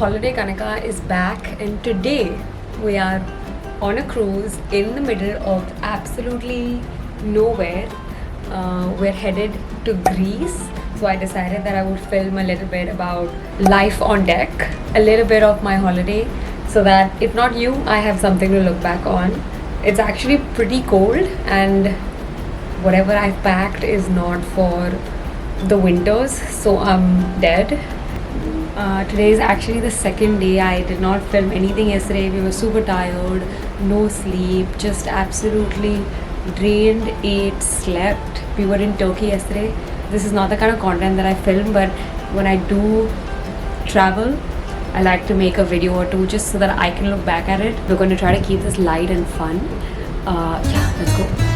holiday Kanika is back, and today we are on a cruise in the middle of absolutely nowhere. We're headed to Greece, so I decided that I would film a little bit about life on deck, a little bit of my holiday, so that if not you, I have something to look back on. It's actually pretty cold, and whatever I've packed is not for the winters, so I'm dead. Today is actually the second day. I did not film anything yesterday. We were super tired, no sleep, just absolutely drained, ate, slept. We were in Turkey yesterday. This is not the kind of content that I film, but when I do travel, I like to make a video or two just so that I can look back at it. We're going to try to keep this light and fun. Yeah, let's go.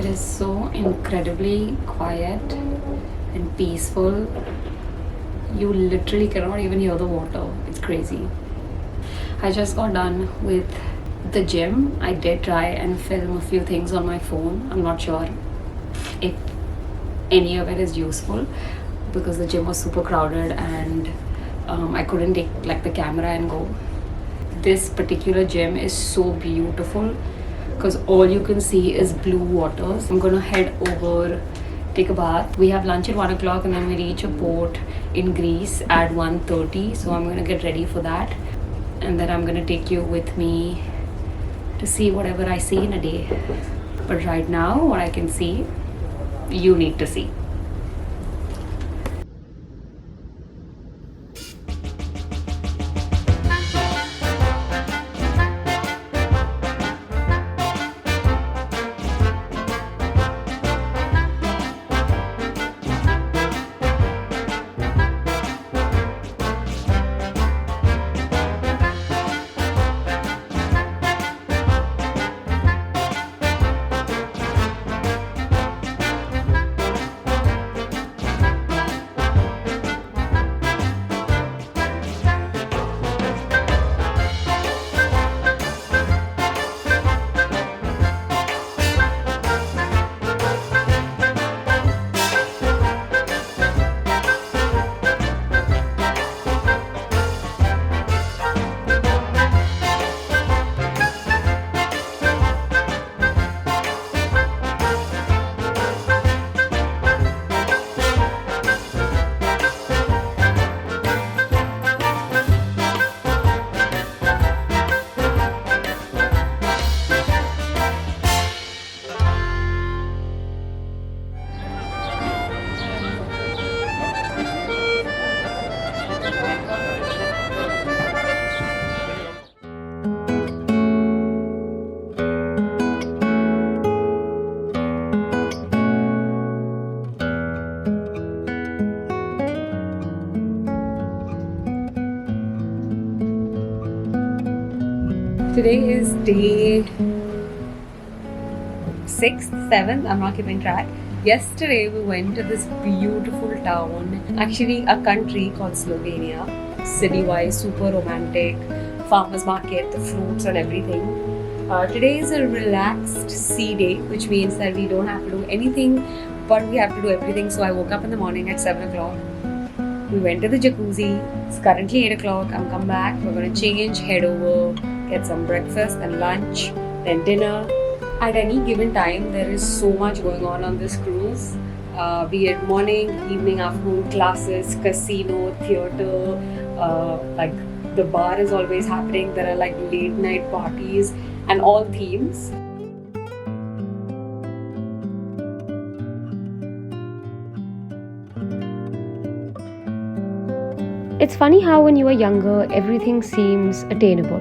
It is so incredibly quiet and peaceful. You literally cannot even hear the water. It's crazy. I just got done with the gym. I did try and film a few things on my phone. I'm not sure if any of it is useful because the gym was super crowded and I couldn't take like the camera and go. This particular gym is so beautiful because all you can see is blue waters. I'm gonna head over, take a bath. We have lunch at 1 o'clock and then we reach a port in Greece at 1:30. So I'm gonna get ready for that. And then I'm gonna take you with me to see whatever I see in a day. But right now, what I can see, you need to see. Today is day 6th, 7th, I'm not keeping track. Yesterday we went to this beautiful town, actually a country called Slovenia. City-wise, super romantic, farmers market, the fruits and everything. Today is a relaxed sea day, which means that we don't have to do anything, but we have to do everything. So I woke up in the morning at 7 o'clock. We went to the jacuzzi. It's currently 8 o'clock. I'm come back. We're going to change, head over, get some breakfast and lunch, then dinner. At any given time, there is so much going on this cruise. Be it morning, evening, afternoon classes, casino, theatre, like the bar is always happening. There are like late night parties and all themes. It's funny how when you are younger, everything seems attainable,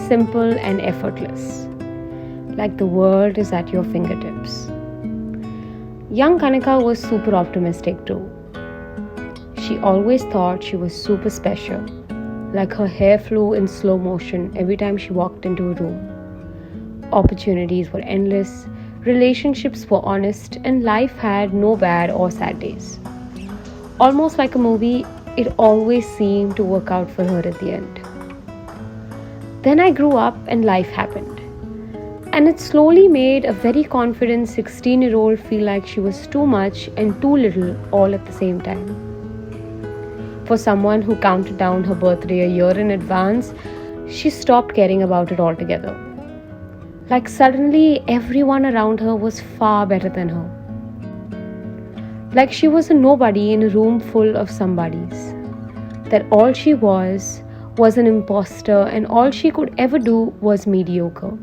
simple and effortless, like the world is at your fingertips. Young Kanika was super optimistic too. She always thought she was super special, like her hair flew in slow motion every time she walked into a room. Opportunities were endless, relationships were honest, and life had no bad or sad days. Almost like a movie, it always seemed to work out for her at the end. Then I grew up and life happened. And it slowly made a very confident 16-year-old feel like she was too much and too little all at the same time. For someone who counted down her birthday a year in advance, she stopped caring about it altogether. Like suddenly everyone around her was far better than her. Like she was a nobody in a room full of somebodies. That all she was an imposter and all she could ever do was mediocre.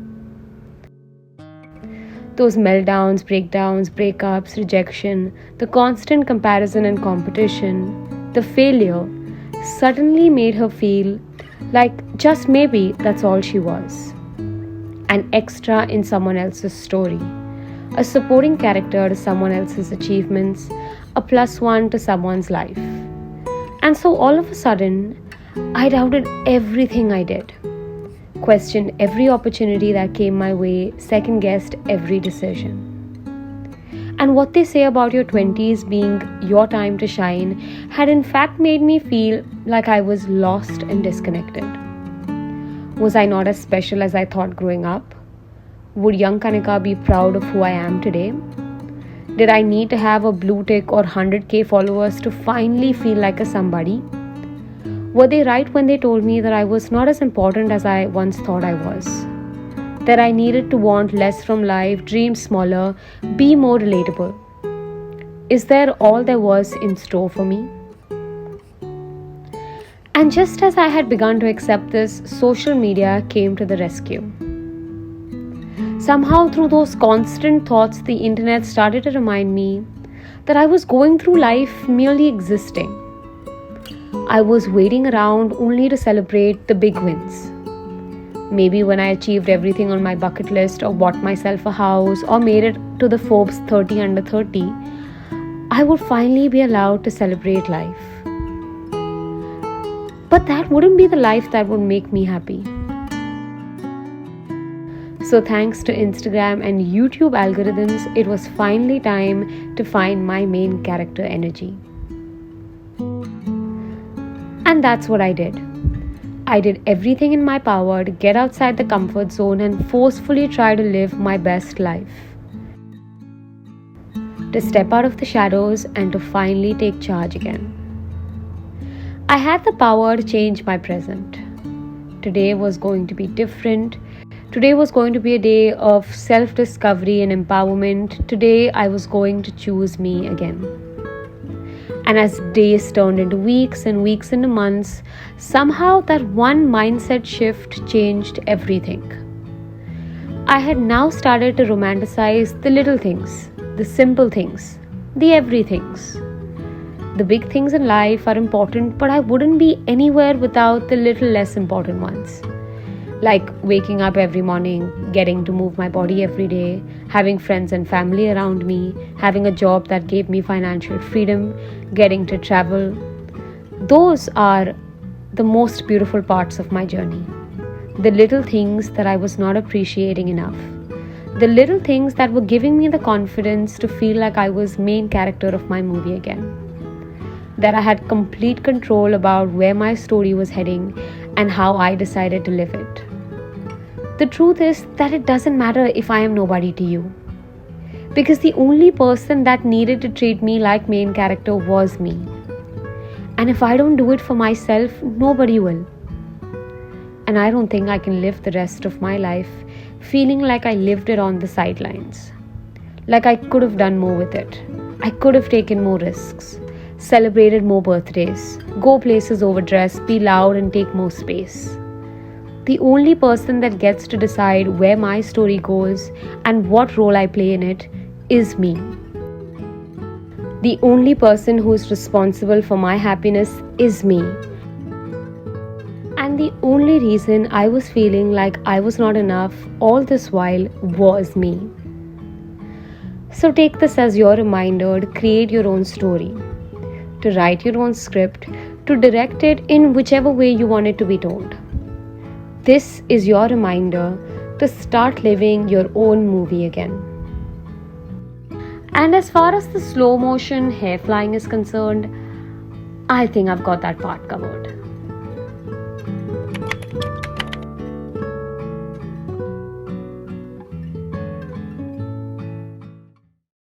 Those meltdowns, breakdowns, breakups, rejection, the constant comparison and competition, the failure, suddenly made her feel like just maybe that's all she was. An extra in someone else's story. A supporting character to someone else's achievements, a plus one to someone's life. And so all of a sudden, I doubted everything I did, questioned every opportunity that came my way, second-guessed every decision. And what they say about your 20s being your time to shine had in fact made me feel like I was lost and disconnected. Was I not as special as I thought growing up? Would young Kanika be proud of who I am today? Did I need to have a blue tick or 100k followers to finally feel like a somebody? Were they right when they told me that I was not as important as I once thought I was? That I needed to want less from life, dream smaller, be more relatable? Is there all there was in store for me? And just as I had begun to accept this, social media came to the rescue. Somehow through those constant thoughts, the internet started to remind me that I was going through life merely existing. I was waiting around only to celebrate the big wins. Maybe when I achieved everything on my bucket list or bought myself a house or made it to the Forbes 30 under 30, I would finally be allowed to celebrate life. But that wouldn't be the life that would make me happy. So thanks to Instagram and YouTube algorithms, it was finally time to find my main character energy. And that's what I did. I did everything in my power to get outside the comfort zone and forcefully try to live my best life. To step out of the shadows and to finally take charge again. I had the power to change my present. Today was going to be different. Today was going to be a day of self-discovery and empowerment. Today I was going to choose me again. And as days turned into weeks and weeks into months, somehow that one mindset shift changed everything. I had now started to romanticize the little things, the simple things, the everythings. The big things in life are important, but I wouldn't be anywhere without the little less important ones. Like waking up every morning, getting to move my body every day, having friends and family around me, having a job that gave me financial freedom, getting to travel. Those are the most beautiful parts of my journey. The little things that I was not appreciating enough. The little things that were giving me the confidence to feel like I was main character of my movie again. That I had complete control about where my story was heading and how I decided to live it. The truth is that it doesn't matter if I am nobody to you. Because the only person that needed to treat me like main character was me. And if I don't do it for myself, nobody will. And I don't think I can live the rest of my life feeling like I lived it on the sidelines. Like I could have done more with it. I could have taken more risks, celebrated more birthdays, go places overdressed, be loud and take more space. The only person that gets to decide where my story goes and what role I play in it is me. The only person who is responsible for my happiness is me. And the only reason I was feeling like I was not enough all this while was me. So take this as your reminder to create your own story, to write your own script, to direct it in whichever way you want it to be told. This is your reminder to start living your own movie again. And as far as the slow motion hair flying is concerned, I think I've got that part covered.